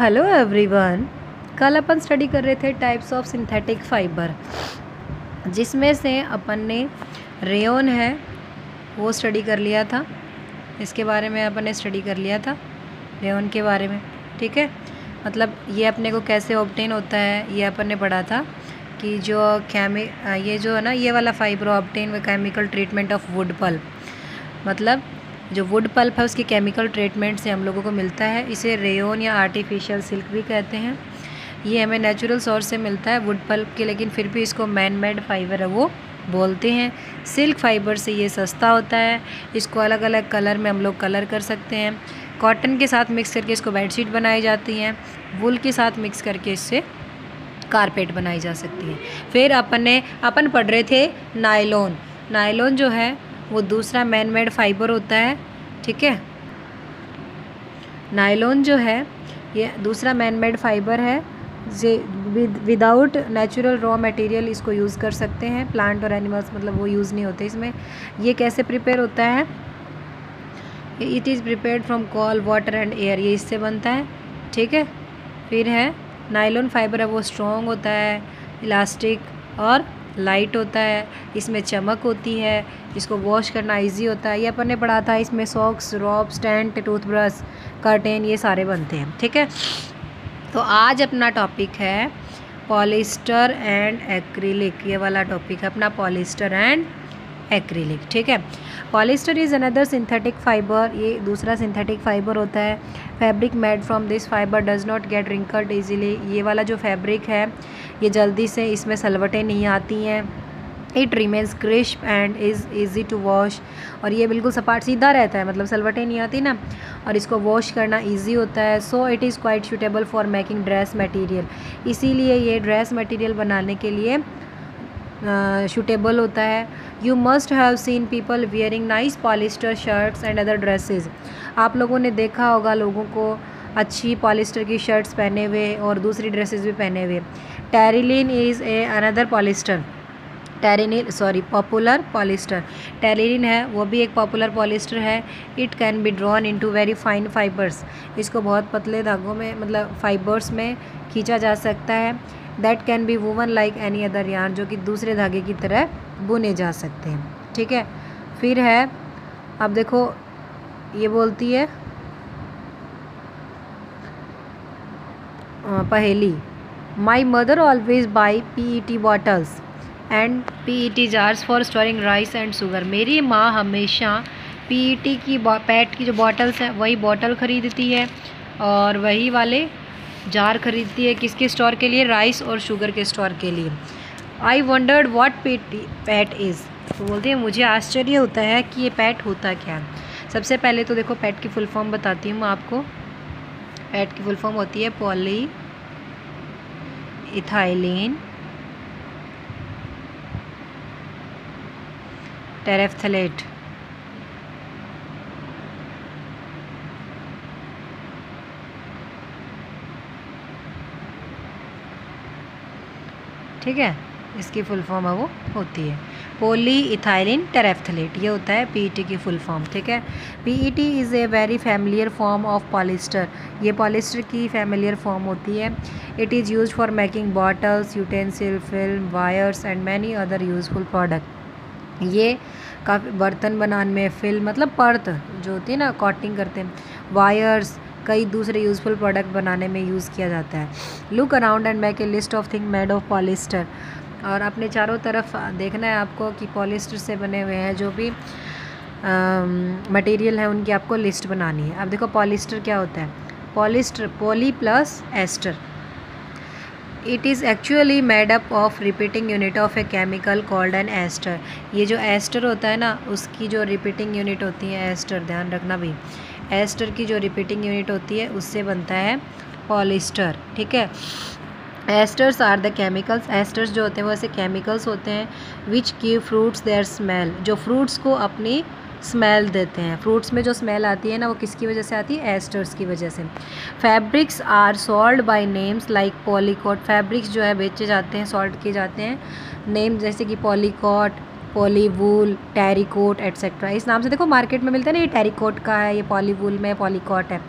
Hello everyone. कल अपन study कर रहे थे टाइप्स ऑफ सिंथेटिक फाइबर, जिसमें से अपन ने रेयन है वो स्टडी कर लिया था। इसके बारे में अपन ने स्टडी कर लिया था, रेयन के बारे में। ठीक है, मतलब ये अपने को कैसे ऑब्टेन होता है ये अपन ने पढ़ा था कि जो ये जो है ना, ये वाला fibre obtain with chemical treatment of wood pulp, मतलब जो वुड पल्प है उसकी केमिकल ट्रीटमेंट से हम लोगों को मिलता है। इसे रेयन या आर्टिफिशियल सिल्क भी कहते हैं। ये हमें नेचुरल सोर्स से मिलता है वुड पल्प के, लेकिन फिर भी इसको मैन मेड फाइबर है वो बोलते हैं। सिल्क फाइबर से ये सस्ता होता है। इसको अलग अलग कलर में हम लोग कलर कर सकते हैं। कॉटन के साथ मिक्स करके इसको बेडशीट बनाई जाती हैं। वुल के साथ मिक्स करके इससे कारपेट बनाई जा सकती है। फिर अपन पढ़ रहे थे नायलॉन। नायलॉन जो है वो दूसरा मैन मेड फाइबर होता है। ठीक है, नायलॉन जो है ये दूसरा मैन मेड फाइबर है। विदाउट नेचुरल रॉ मटेरियल इसको यूज़ कर सकते हैं। प्लांट और एनिमल्स मतलब वो यूज़ नहीं होते इसमें। ये कैसे प्रिपेयर होता है? It is prepared from coal, water and air, ये इससे बनता है। ठीक है, फिर है नायलॉन फाइबर है वो स्ट्रॉन्ग होता है, इलास्टिक और लाइट होता है। इसमें चमक होती है, इसको वॉश करना इजी होता है। ये अपन ने पढ़ा था। इसमें socks, robe, stand, toothbrush, curtain, ये सारे बनते हैं। ठीक है, तो आज अपना टॉपिक है पॉलिस्टर एंड एक्रिलिक। ये वाला टॉपिक है अपना, पॉलिस्टर एंड एक्रिलिक। ठीक है, polyester is another synthetic fibre. ये दूसरा सिंथेटिक फाइबर होता है। Fabric made from this fibre does not gate wrinkled easily. ये वाला जो फैब्रिक है ये जल्दी से इसमें सलवटें नहीं आती हैं। It remains crisp and is easy to wash, और ये बिल्कुल सपाट सीधा रहता है, मतलब सलवटें नहीं आती ना, और इसको वॉश करना ईजी होता है। So it is quite suitable for making dress material. इसीलिए ये ड्रेस मटेरियल बनाने के लिए सूटेबल होता है। You must have seen people wearing nice polyester shirts and other dresses. आप लोगों ने देखा होगा लोगों को अच्छी पॉलिस्टर की शर्ट्स पहने हुए और दूसरी ड्रेसेस भी पहने हुए। Terylene is a another polyester. Popular polyester. Terylene है वो भी एक पॉपुलर पॉलिस्टर है। It can be drawn into very fine fibres. इसको बहुत पतले धागों में मतलब फाइबर्स में खींचा जा सकता है। That can be woven like any other yarn, जो कि दूसरे धागे की तरह बुने जा सकते हैं। ठीक है, फिर है, अब देखो ये बोलती है पहेली। My mother always by PET bottles and PET jars for storing rice and sugar. मेरी माँ हमेशा PET की पैट की जो बॉटल्स हैं वही बॉटल ख़रीदती है और वही वाले जार खरीदती है। किसके स्टोर के लिए? राइस और शुगर के स्टोर के लिए। आई वंडर्ड व्हाट पैट इज़। तो बोलते हैं मुझे आश्चर्य होता है कि ये पैट होता क्या है। सबसे पहले तो देखो पैट की फुल फॉर्म बताती हूँ मैं आपको। पैट की फुल फॉर्म होती है पॉली इथाइलिन टेरेफ्थलेट। ठीक है, इसकी फुल फॉर्म है वो होती है पॉली इथाइलिन टेरेफ्थलेट। ये होता है PET की फुल फॉर्म। ठीक है, PET is a very familiar form of polyester. ये पॉलिस्टर की फैमिलियर फॉर्म होती है। It is use for making bottles, utensil, film, wires and many other useful product. ये काफ़ी बर्तन बनाने में, फिल्म मतलब पर्थ जो होती है ना, कॉटिंग करते हैं, वायर्स, कई दूसरे यूज़फुल प्रोडक्ट बनाने में यूज़ किया जाता है। Look around and make a list of thing made of polyester. और अपने चारों तरफ देखना है आपको कि पॉलिस्टर से बने हुए हैं जो भी मटेरियल है उनकी आपको लिस्ट बनानी है। अब देखो पॉलिस्टर क्या होता है? Polyester poly plus ester. It is actually made up of repeating unit of a chemical called an ester. ये जो एस्टर होता है ना उसकी जो रिपीटिंग यूनिट होती है एस्टर, ध्यान रखना भाई, एस्टर की जो रिपीटिंग यूनिट होती है उससे बनता है पॉलिस्टर। ठीक है, esters are the chemicals. Esters जो होते हैं वो ऐसे केमिकल्स होते हैं which give fruits their smell, जो फ्रूट्स को अपनी स्मेल देते हैं। फ्रूट्स में जो स्मेल आती है ना वो किसकी वजह से आती है? एस्टर्स की वजह से। Fabrics are sold by names like Polycot. Fabrics जो है बेचे जाते हैं, सॉल्ट किए जाते हैं नेम जैसे कि पॉलीकॉट, पॉलीवूल, टेरिकोट एट्सेट्रा। इस नाम से देखो मार्केट में मिलता है ना, ये टेरिकोट का है, ये पॉलीवूल में पॉलीकॉट है।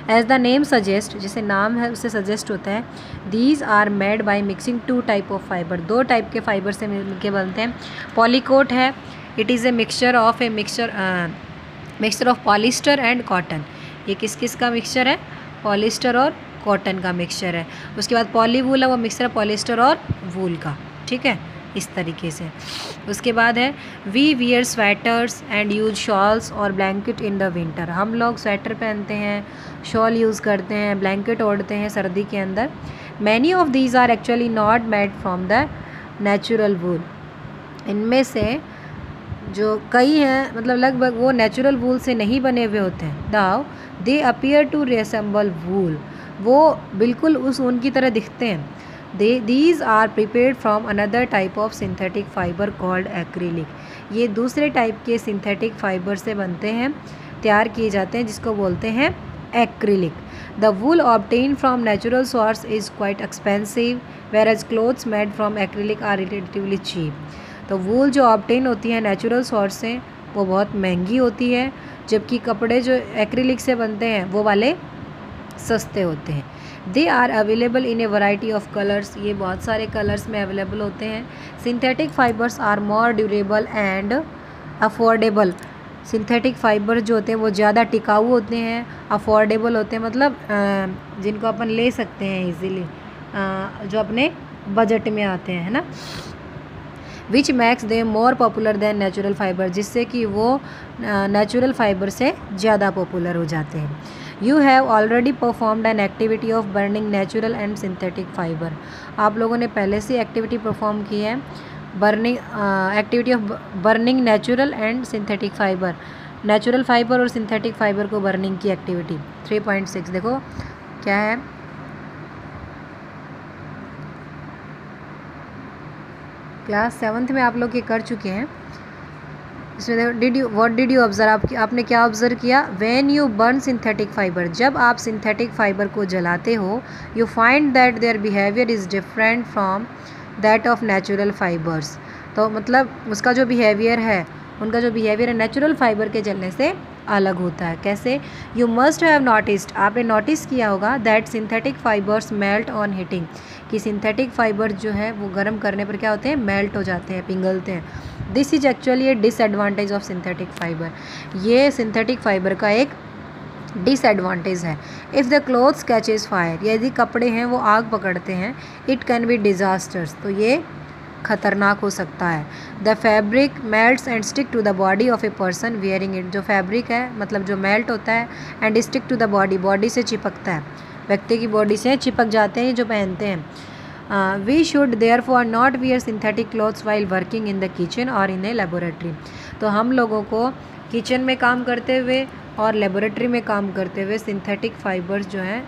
एज द नेम सजेस्ट, जैसे नाम है उससे सजेस्ट होता है, these are made by mixing 2 type of fibre, 2 type के फाइबर से मिलके बनते हैं। पॉलीकोट है, it is a mixture of polyester and cotton, ये किस किस का मिक्सचर है, पॉलिस्टर और कॉटन का मिक्सचर है। उसके बाद पॉलीवूल है, वो मिक्सचर है पॉलिस्टर और वूल का, ठीक है, इस तरीके से। उसके बाद है we wear sweaters and use shawls और ब्लैंकेट इन द विंटर, हम लोग स्वेटर पहनते हैं, शॉल यूज़ करते हैं, ब्लैंकेट ओढ़ते हैं सर्दी के अंदर। Many of these are actually not made from the natural wool, इनमें से जो कई हैं मतलब लगभग वो नेचुरल वूल से नहीं बने हुए होते हैं। दाव दे अपीयर टू रिसेंबल वूल, वो बिल्कुल उस ऊन की तरह दिखते हैं। These are prepared from another type of synthetic fiber called acrylic, ये दूसरे टाइप के सिंथेटिक फाइबर से बनते हैं, तैयार किए जाते हैं, जिसको बोलते हैं acrylic. The wool obtained from natural source is quite expensive whereas clothes made from acrylic are relatively cheap, तो वूल जो ऑब्टेन होती है नेचुरल सोर्स से वो बहुत महंगी होती है, जबकि कपड़े जो एक्रिलिक से बनते हैं वो वाले सस्ते होते हैं। They are available in a variety of colours, ये बहुत सारे कलर्स में अवेलेबल होते हैं। Synthetic fibres are more durable and affordable, synthetic fibre जो होते हैं वो ज़्यादा टिकाऊ होते हैं, अफोर्डेबल होते हैं, मतलब जिनको अपन ले सकते हैं इजीली, जो अपने बजट में आते हैं, है ना। Which makes they more popular than natural fibre, जिससे कि वो नेचुरल फाइबर से ज़्यादा पॉपुलर हो जाते हैं। You have already performed an activity of burning natural and synthetic fibre, आप लोगों ने पहले से एक्टिविटी परफॉर्म की है, burning activity of burning natural and synthetic fibre, natural fibre और सिंथेटिक फाइबर को बर्निंग की एक्टिविटी। 3.6 देखो क्या है, क्लास 7th में आप लोग ये कर चुके हैं। इसमें देखो व्हाट डिड यू ऑब्जर्व, आपने क्या ऑब्जर्व किया, when you burn synthetic fibre, जब आप सिंथेटिक फाइबर को जलाते हो, you find that their behaviour is different from that of natural fibres, तो मतलब उसका जो बिहेवियर है, उनका जो बिहेवियर है नेचुरल फाइबर के जलने से अलग होता है। कैसे, यू मस्ट हैव नोटिस्ड, आपने नोटिस किया होगा, that synthetic fibres melt on heating, कि सिंथेटिक फाइबर जो है वो गर्म करने पर क्या होते हैं, मेल्ट हो जाते हैं, पिघलते हैं। This is actually A disadvantage of synthetic fibre, ये सिंथेटिक फाइबर का एक डिसएडवांटेज है। If the clothes catches fire, यदि कपड़े हैं वो आग पकड़ते हैं, इट कैन बी डिजास्टर्स, तो ये खतरनाक हो सकता है। The fabric melts and stick to the body of a person wearing it, जो फैब्रिक है मतलब जो मेल्ट होता है, and stick to the body, body से चिपकता है, व्यक्ति की बॉडी से चिपक जाते हैं जो पहनते हैं। We should therefore not wear synthetic clothes while working in the kitchen और इन ए लेबोरेटरी, तो हम लोगों को किचन में काम करते हुए और लेबोरेटरी में काम करते हुए सिंथेटिक फाइबर्स जो हैं,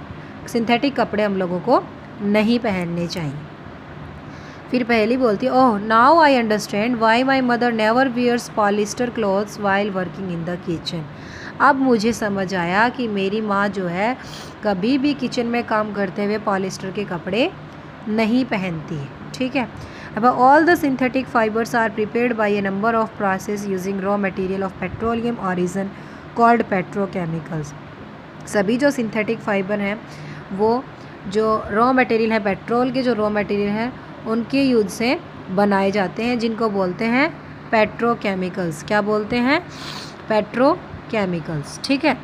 सिंथेटिक कपड़े हम लोगों को नहीं पहनने चाहिए। फिर पहली बोलती है, oh now I understand why my mother never wears polyester clothes while working in the kitchen, अब मुझे समझ आया कि मेरी माँ जो है कभी भी किचन में काम करते हुए पॉलिस्टर के कपड़े नहीं पहनती है, ठीक है। अब all the synthetic fibres are prepared by a number of process using raw material of petroleum origin called petrochemicals, सभी जो सिंथेटिक फाइबर हैं वो जो रॉ मटेरियल है, पेट्रोल के जो रॉ मटेरियल है उनके यूज से बनाए जाते हैं, जिनको बोलते हैं पेट्रोकेमिकल्स। क्या बोलते हैं, पेट्रोकेमिकल्स, ठीक है।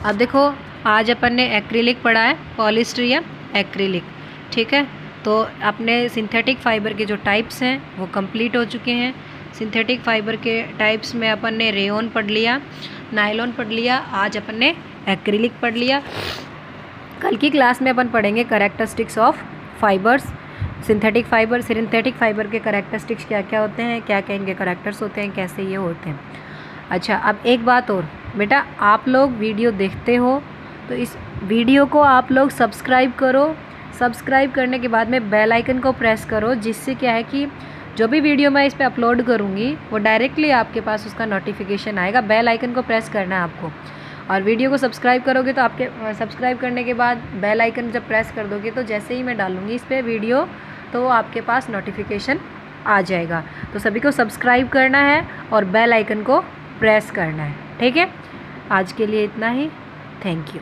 अब देखो आज अपन ने एक्रिलिक पढ़ा है, पॉलिस्टर या एक्रिलिक, ठीक है। तो अपने सिंथेटिक फाइबर के जो टाइप्स हैं वो कंप्लीट हो चुके हैं। सिंथेटिक फाइबर के टाइप्स में अपन ने रेयन पढ़ लिया, नायलॉन पढ़ लिया, आज अपन ने एक्रिलिक पढ़ लिया। कल की क्लास में अपन पढ़ेंगे characteristics of fibres, synthetic fibre के कैरेक्टरिस्टिक्स क्या क्या होते हैं, क्या क्या इनके कैरेक्टर्स होते हैं, कैसे ये होते हैं। अच्छा, अब एक बात और बेटा, आप लोग वीडियो देखते हो तो इस वीडियो को आप लोग सब्सक्राइब करो, सब्सक्राइब करने के बाद में बेल आइकन को प्रेस करो, जिससे क्या है कि जो भी वीडियो मैं इस पर अपलोड करूँगी वो डायरेक्टली आपके पास उसका नोटिफिकेशन आएगा। बेल आइकन को प्रेस करना है आपको, और वीडियो को सब्सक्राइब करोगे तो आपके सब्सक्राइब करने के बाद बेल आइकन जब प्रेस कर दोगे तो जैसे ही मैं डालूँगी इस पर वीडियो तो आपके पास नोटिफिकेशन आ जाएगा। तो सभी को सब्सक्राइब करना है और बेल आइकन को प्रेस करना है, ठीक है। आज के लिए इतना ही, थैंक यू।